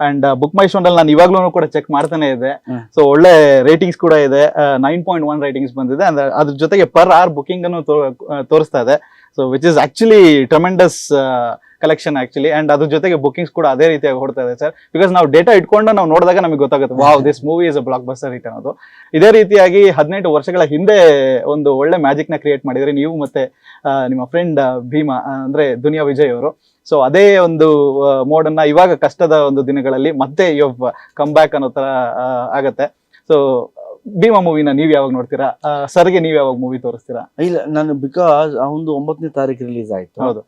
And book ಮೈ ಶೋನಲ್ಲಿ ನಾನು ಇವಾಗ್ಲೂ ಕೂಡ ಚೆಕ್ ಮಾಡ್ತಾನೆ ಇದೆ. ಸೊ ಒಳ್ಳೆ ರೇಟಿಂಗ್ಸ್ ಕೂಡ ಇದೆ, 9.1 ರೇಟಿಂಗ್ಸ್ ಬಂದಿದೆ. ಅಂದ್ರೆ ಅದ್ರ ಜೊತೆಗೆ ಪರ್ ಅವರ್ ಬುಕಿಂಗ್ ಅನ್ನು ತೋರಿಸ್ತಾ ಇದೆ. So which is actually tremendous collection actually. And ಅದ್ರ ಜೊತೆಗೆ ಬುಕಿಂಗ್ಸ್ ಕೂಡ ಅದೇ ರೀತಿಯಾಗಿ ಹೊಡ್ತಾ ಇದೆ ಸರ್. ಬಿಕಾಸ್ ನಾವು ಡೇಟಾ ಇಟ್ಕೊಂಡು ನಾವು ನೋಡಿದಾಗ ನಮಗೆ ಗೊತ್ತಾಗುತ್ತೆ wow this movie is a blockbuster hit ಅನ್ನೋದು. ಇದೇ ರೀತಿಯಾಗಿ 18 ವರ್ಷಗಳ ಹಿಂದೆ ಒಂದು ಒಳ್ಳೆ ಮ್ಯಾಜಿಕ್ ನ ಕ್ರಿಯೇಟ್ ಮಾಡಿದ್ರೆ ನೀವು ಮತ್ತೆ ನಿಮ್ಮ ಫ್ರೆಂಡ್ ಭೀಮಾ ಅಂದ್ರೆ ದುನಿಯಾ ವಿಜಯ್ ಅವರು. ಸೊ ಅದೇ ಒಂದು ಮೋಡ್ ಅನ್ನ ಇವಾಗ ಕಷ್ಟದ ಒಂದು ದಿನಗಳಲ್ಲಿ ಮತ್ತೆ ಕಮ್ ಬ್ಯಾಕ್ ಅನ್ನೋ ತರ ಆಗತ್ತೆ. ಸೊ ಭೀಮಾ ಮೂವಿನ ನೀವ್ ಯಾವಾಗ ನೋಡ್ತೀರಾ? ಸರ್ಗೆ ನೀವ್ ಯಾವಾಗ ಮೂವಿ ತೋರಿಸ್ತೀರಾ? ಇಲ್ಲ, ನಾನು ಬಿಕಾಸ್ ಒಂದು 9ನೇ ತಾರೀಕು ರಿಲೀಸ್ ಆಯ್ತು. ಹೌದು,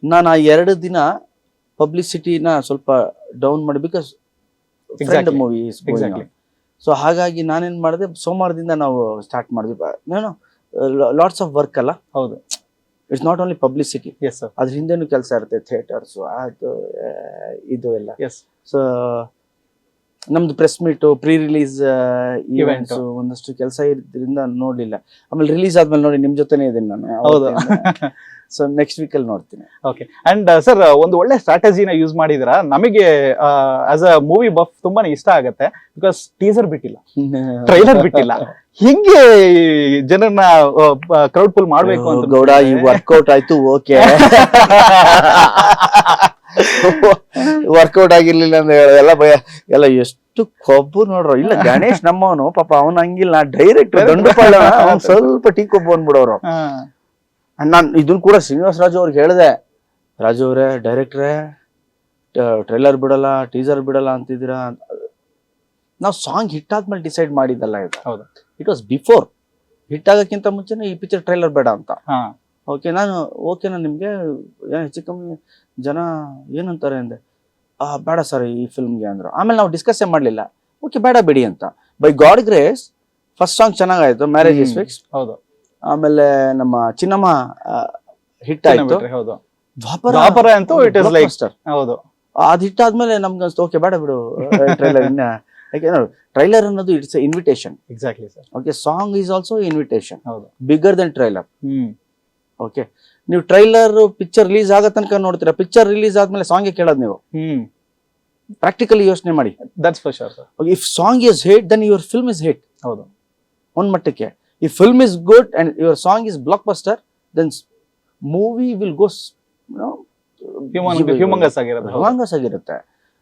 ನಾನು ಆ 2 ದಿನ ಪಬ್ಲಿಸಿಟಿನ ಸ್ವಲ್ಪ ಡೌನ್ ಮಾಡಿ, ಬಿಕಾಸ್ ಮೂವಿ. ಸೊ ಹಾಗಾಗಿ ನಾನೇನ್ ಮಾಡಿದೆ, ಸೋಮವಾರದಿಂದ ನಾವು ಸ್ಟಾರ್ಟ್ ಮಾಡಿದ್ವಿ. ನಾನು ಲಾಟ್ಸ್ ಆಫ್ ವರ್ಕ್ ಅಲ್ಲ. ಹೌದು, it's not only publicity, yes sir. ಅದ್ರ ಹಿಂದೆನೂ ಕೆಲಸ ಇರುತ್ತೆ, ಥಿಯೇಟರ್ಸ್ ಅದು ಇದು ಎಲ್ಲ. ಎಸ್, ಸೊ ನಮ್ದು press meet, pre release events, ಒಂದಷ್ಟು ಕೆಲಸ ಇದ್ರಿಂದ ನೋಡ್ಲಿಲ್ಲ. ಆಮೇಲೆ ರಿಲೀಸ್ ಆದ್ಮೇಲೆ ನೋಡಿ ನಿಮ್ ಜೊತೆನೇ ಇದ್ದೀನಿ ನಾನು. ಹೌದು. ಸೊ ನೆಕ್ಸ್ಟ್ ವೀಕ್ ಅಲ್ಲಿ ನೋಡ್ತೀನಿ. ಓಕೆ. ಅಂಡ್ ಸರ್ ಒಂದು ಒಳ್ಳೆ ಸ್ಟ್ರಾಟಜಿನ ಯೂಸ್ ಮಾಡಿದಿರಾ. ನಮಗೆ ಆಸ್ ಅ ಮೂವಿ ಬಫ್ ತುಂಬಾನೇ ಇಷ್ಟ ಆಗತ್ತೆ. ಬಿಕಾಸ್ ಟೀಸರ್ ಬಿಟ್ಟಿಲ್ಲ, ಟ್ರೈಲರ್ ಬಿಟ್ಟಿಲ್ಲ. ಹಿಂಗೆ ಜನರನ್ನ ಕ್ರೌಡ್ ಫುಲ್ ಮಾಡ್ಬೇಕು ಅಂತ ಗೌಡ ಈ ವರ್ಕೌಟ್ ಆಯ್ತು. ಓಕೆ, ವರ್ಕೌಟ್ ಆಗಿರ್ಲಿಲ್ಲ ಅಂದ್ರೆ ಎಲ್ಲ ಭಯ ಎಲ್ಲ ಎಷ್ಟು ಕೊಬ್ಬು ನೋಡ್ರು. ಇಲ್ಲ ಗಣೇಶ್ ನಮ್ಮವನು ಪಾಪ, ಅವನ್ ಹಂಗಿಲ್ಲ, ಡೈರೆಕ್ಟ್ ದಂಡುಪಾಳ ಅವ್ನು ಸ್ವಲ್ಪ ಟೀ ಕೊಬ್ಬು ಅಂದ್ಬಿಡೋರು. ನಾನು ಇದನ್ ಕೂಡ ಶ್ರೀನಿವಾಸ್ ರಾಜು ಅವ್ರಿಗೆ ಹೇಳಿದೆ, ರಾಜು ಅವ್ರೆ ಡೈರೆಕ್ಟ್ರೇ ಟ್ರೈಲರ್ ಬಿಡಲ್ಲ, ಟೀಸರ್ ಬಿಡಲ್ಲ ಅಂತಿದ್ದೀರಾ. ನಾವು ಸಾಂಗ್ ಹಿಟ್ ಆದ್ಮೇಲೆ ಡಿಸೈಡ್ ಮಾಡಿದ್ದಲ್ಲ ಇದು. ಹೌದು, ಇಟ್ ವಾಸ್ ಬಿಫೋರ್. ಹಿಟ್ ಆಗಕ್ಕಿಂತ ಮುಂಚೆನೆ ಈ ಪಿಕ್ಚರ್ ಟ್ರೈಲರ್ ಬೇಡ ಅಂತ. ಓಕೆ, ನಾನು ಓಕೆನಾ ನಿಮ್ಗೆ ಹೆಚ್ಚು ಕಮ್ಮಿ ಜನ ಏನಂತಾರೆ ಅಂದೆ, ಬೇಡ ಸರ್ ಈ ಫಿಲ್ಮ್ಗೆ ಅಂದ್ರು. ಆಮೇಲೆ ನಾವು ಡಿಸ್ಕಸ್ ಮಾಡ್ಲಿಲ್ಲ, ಓಕೆ ಬೇಡ ಬಿಡಿ ಅಂತ. By god grace first song ಚೆನ್ನಾಗಾಯ್ತು, ಮ್ಯಾರೇಜ್ ಇಸ್ ಫಿಕ್ಸ್. ಹೌದು. ಆಮೇಲೆ ನಮ್ಮ ಚಿನ್ನಮ್ಮ ಹಿಟ್ ಆಯ್ತು. ಹೌದು. ದ್ವಾಪರ ಅಂತೂ ಇಟ್ ಇಸ್ ಲೈಕ್ ಹೌದು. ಅದ್ ಹಿಟ್ ಆದ್ಮೇಲೆ ನಮ್ಗೆ ಅನ್ಸ್ತು ಓಕೆ ಬೇಡ ಬಿಡು ಟ್ರೈಲರ್. ಯಾಕೆ ಟ್ರೈಲರ್ ಅನ್ನೋದು it's invitation. Exactly sir. Okay, song is also invitation, ಹೌದು, ಬಿಗರ್ ದೆನ್ ಟ್ರೈಲರ್. ಓಕೆ, ನೀವು ಟ್ರೈಲರ್ ಪಿಕ್ಚರ್ ರಿಲೀಸ್ ಆಗೋ ತನಕ ನೋಡ್ತೀರಾ, ಪಿಕ್ಚರ್ ರಿಲೀಸ್ ಆದ್ಮೇಲೆ ಸಾಂಗ್ ಕೇಳೋದು ನೀವು. ಪ್ರಾಕ್ಟಿಕಲಿ ಯೋಚನೆ ಮಾಡಿ. That's for sure sir. If song is hit then your film is hit. ಹೌದು, ಒಂದ್ ಮಟ್ಟಕ್ಕೆ. If film is good and your song is blockbuster, then movie will go humongous ಆಗಿರುತ್ತೆ.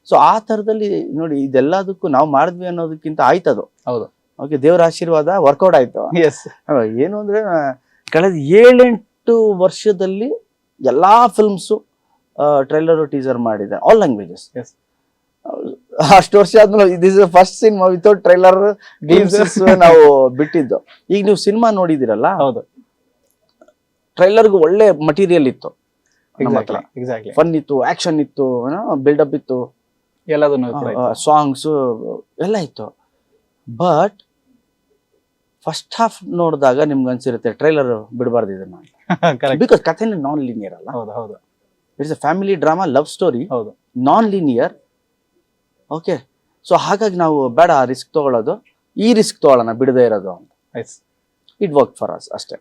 So ಆ ತರದಲ್ಲಿ ನೋಡಿ, ಇದೆಲ್ಲದಕ್ಕೂ ನಾವು ಮಾಡಿದ್ವಿ ಅನ್ನೋದಕ್ಕಿಂತ ಆಯ್ತದು. ಹೌದು. ಓಕೆ, ದೇವರ ಆಶೀರ್ವಾದ ವರ್ಕೌಟ್ ಆಯ್ತು. ಎಸ್. ಏನು ಅಂದ್ರೆ ಕಳೆದ 7-8 ವರ್ಷದಲ್ಲಿ ಎಲ್ಲಾ ಫಿಲ್ಮ್ಸು ಟ್ರೈಲರ್ ಟೀಸರ್ ಮಾಡಿದೆ, ಆಲ್ ಲ್ಯಾಂಗ್ವೇಜಸ್. ಅಷ್ಟು ವರ್ಷ ಆದ್ಮೇಲೆ this is first cinema without trailer glimpses ನಾವು ಬಿಟ್ಟಿದ್ದು. ಈಗ ನೀವು ಸಿನಿಮಾ ನೋಡಿದಿರಲ್ಲ, ಹೌದು, ಟ್ರೈಲರ್ಗೂ ಒಳ್ಳೆ ಮಟೀರಿಯಲ್ ಇತ್ತು, ಫನ್ ಇತ್ತು, ಆಕ್ಷನ್ ಇತ್ತು, ಬಿಲ್ಡಪ್ ಇತ್ತು, ಸಾಂಗ್ಸ್ ಎಲ್ಲ ಇತ್ತು. ಬಟ್ ಫಸ್ಟ್ ಹಾಫ್ ನೋಡಿದಾಗ ನಿಮ್ಗೆ ಅನ್ಸಿರುತ್ತೆ ಟ್ರೈಲರ್ ಬಿಡಬಾರ್ದು ಇದನ್ನ, ಬಿಕಾಸ್ ಕಥೆ ನಾನ್ ಲೀನಿಯರ್ ಅಲ್ಲ. It's a family drama, love story, non linear. Okay, so ಹಾಗಾಗಿ ನಾವು ಬೇಡ ರಿಸ್ಕ್ ತಗೊಳ್ಳೋದು, ಈ ರಿಸ್ಕ್ ತಗೊಳ್ಳೋಣ ಬಿಡದೇ ಇರೋದು ಅಂತ. ಇಟ್ ವರ್ಕ್ ಫಾರ್ ಅಸ್ ಅಷ್ಟೇ.